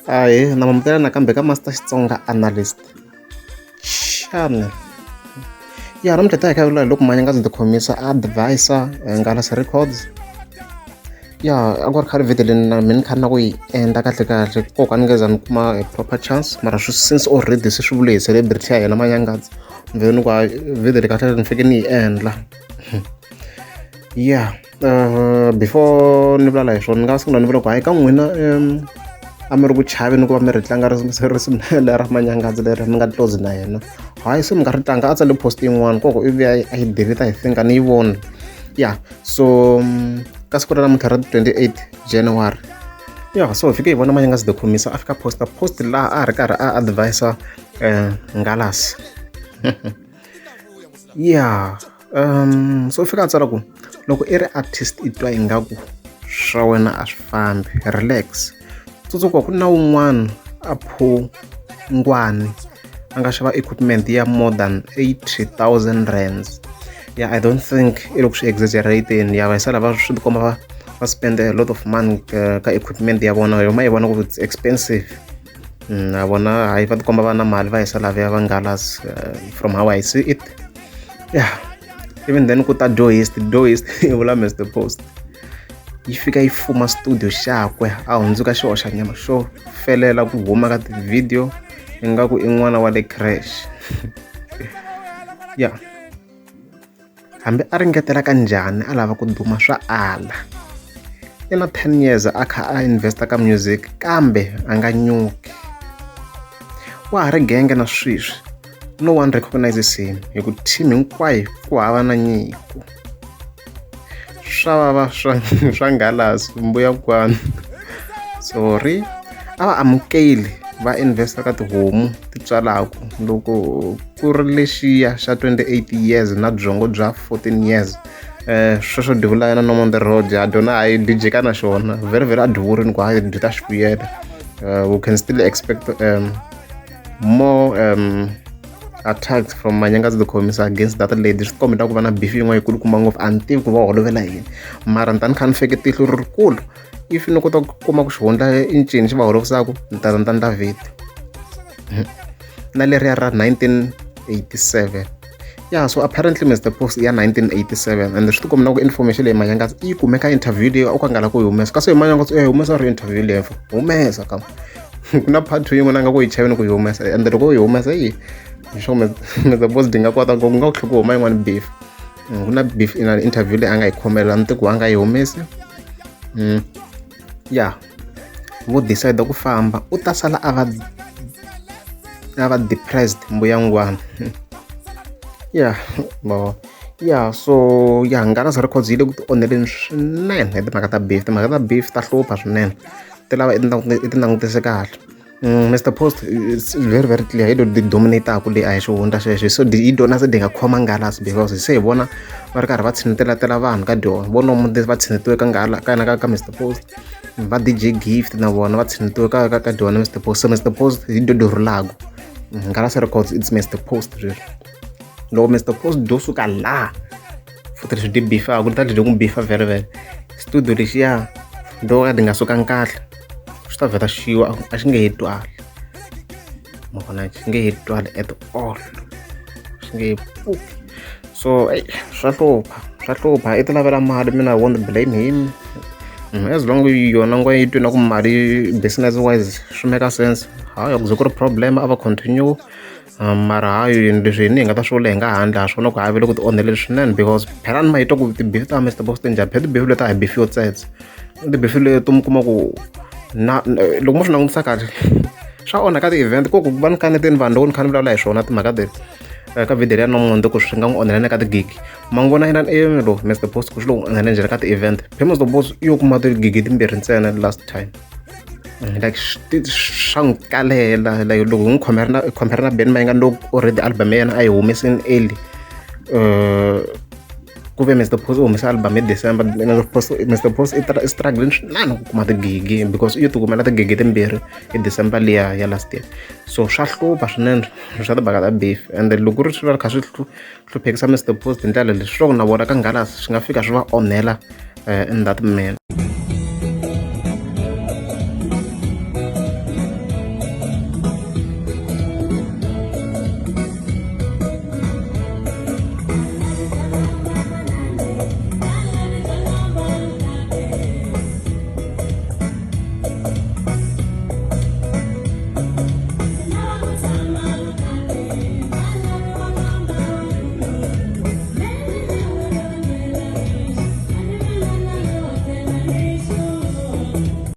Aye, namamukela nakambe ka Master Xitsonga Analyst. Xana. Ya, namuntlha ta hi kha loko Manyangatsi the commissar advisor Nghalas Records. Ya, a ku ri khale video leyi na mina kha na ku yi endla kahle koka ni ngeza ni kuma a proper chance mara since already se swi vule hi celebrity ya hina Manyangatsi ni ku video leyi kahle ni fike ni yi endla. Yeah, before ni vulavula hi swona ni nga sungula ni vula ku hayi ka n'wina a mi ri ku chaveni ku va mi ri tlanga risimu ra Manyangatsi leri mi nga close na yena. Hayi se mi nga ri tlanga a tsale post yin'wana koko ivi a yi delete I think a ni yi voni. Yeah, so ka siku ra namuntlha ra 28 January. Yeah, so hi fike hi vona Manyangatsi the commissar a fika post laha a ri karhi a advisor Nghalas. Yeah, so fika a tsala ku loko i ri artist i twa ingaku swa wena a swi fambi, relax. Tsundzuka ku na wun'wana a phungwani a nga xava equipment ya more than 80,000 rands. Yeah, I don't think i loko swi exaggerating ya va sala va swi komba va spend a lot of money ka equipment ya vona yo ma yi vona ku it's expensive. Na vona hayi va tikomba va na mali va hisa lavaya va Nghalas from how I see it. Yeah, even then ku ta doist i vula Mr Post yi fika yi fuma studio xakwe a hundzuka xihoxa nyama xo felela ku huma ka ti-video ingaku i n'wana wa le crash. Yeah, hambi a ringetela ka njhani a lava ku duma swa ala i na 10 years a kha a investa ka music kambe a nga nyuki wa ha ri genge na sweswi no one recognizes him hi ku team hinkwayo ku hava na nyiko. Swa vava swa Nghalas mbuya kwani. Sorry a va amukeli va investa ka tihomu ti tswalaku loko ku ri lexiya xa 28 years na byongo bya 14 years sweswo divula yena no on the road ya dona hayi DJ ka na xona very a divurini ku hayi dyi ta xi vuyela. We can still expect more attacks from Manyangatsi the commissar against that lady. Swi kombeta ku va na beef yin'wana yikulukumba ngopfu a ni tivi ku va holovela yini mara ni ta ni kha ni feke tihlo rikulu if ni kota ku kuma ku xihundla i ncini xi va holovisaku ni ta ndla video. Na leriya ra 1987. Yeah, so apparently Mr Post ya 1987 and swi tikomba ku information leyi Manyangatsi yi kumeka interview leyi u ka nga la ku yi humesa kasi hi Manyangatsi humesa ri interview leyi humesa ka ku na part 2 yin'wana nga ku yi chaveni ku yi humesa and loko yi humesa sure Mr Post dinga kota ku nga ku tlhe ku huma yin'wana beef. Ku na beef ina interview leyi a nga yi khomela ni tiku a nga yi humesi. Yeah, vo decide ku famba u ta sala a va depressed mbuyangwana. Yeah, yeah, so yeah Nghalas Records yi le ku ti onheleni swinene hi timhaka ta beef ta hlupha swinene ti lava i ti langutise kahle. Mr Post it's very clear hi ti dominate-aku leyi a hi xihundla xexo so yi dona se di nga khoma Nghalas because se hi vona va ri karhi va tshinetela vanhu ka dyona vonomu va tshinetiwe ka Mr Post va DJ Gift na vona va tshinetiwe ka dyona Mr Post. So Mr Post hi dodorulaku Nghalas Records it's Mr Post really. Loko Mr Post do suka la futhi leswi di bifaku ni ta dyi ku bifa very studio lexiya do ka di nga sukangi kahle swi ta vheta xiwa a xi nge he twali ma vona xi nge he twali at all xi nge he pfuki. So swa hlupha i ti lavela mali mina I won't blame him as long yona ngwa yi twi na ku mali business wise swi make sense hayi ku ze ku ri problem a va continue mara hayi leswi ni hi nga ta swi vula hi nga handle ha swona ku hayi loko ti onheleli swinene because phelani ma yi twa ku ti-beef ta Mr Post njhani phela ti-beef leti a hi beef yo tsetse ti-beef leti mi kuma ku na loko mo swi langutisa kahle swa onha ka ti-event ku va ni kaneteni vanhu loko ni kha ni vulavula hi swona timhaka leti ka video ya namuntlha ku swi nga n'wi onhelana ka tigigi ma n'wi vona yena lo Mr Post ku swi lo n'wi onhela njhani ka ti-event phela Mr Post yo kuma tigigi timbirhi ntsena last time like swa n'wi kalela like loko hi n'wi compare na Ben Mayengani loko already album ya yena a yi humesini early ku ve Mr Post u humesa album hi December Mr Post i struggling swinene ku kuma tigigi because i yo ti kumela tigigi timbirhi hi December liya ya last year. So swa hlupha swinene swa timhaka ta beef and loko ri swi va kha swi hluphekisa Mr Post hi ndlela leswi swa ku na vona ka Nghalas swi nga fika swi va onhela in that man.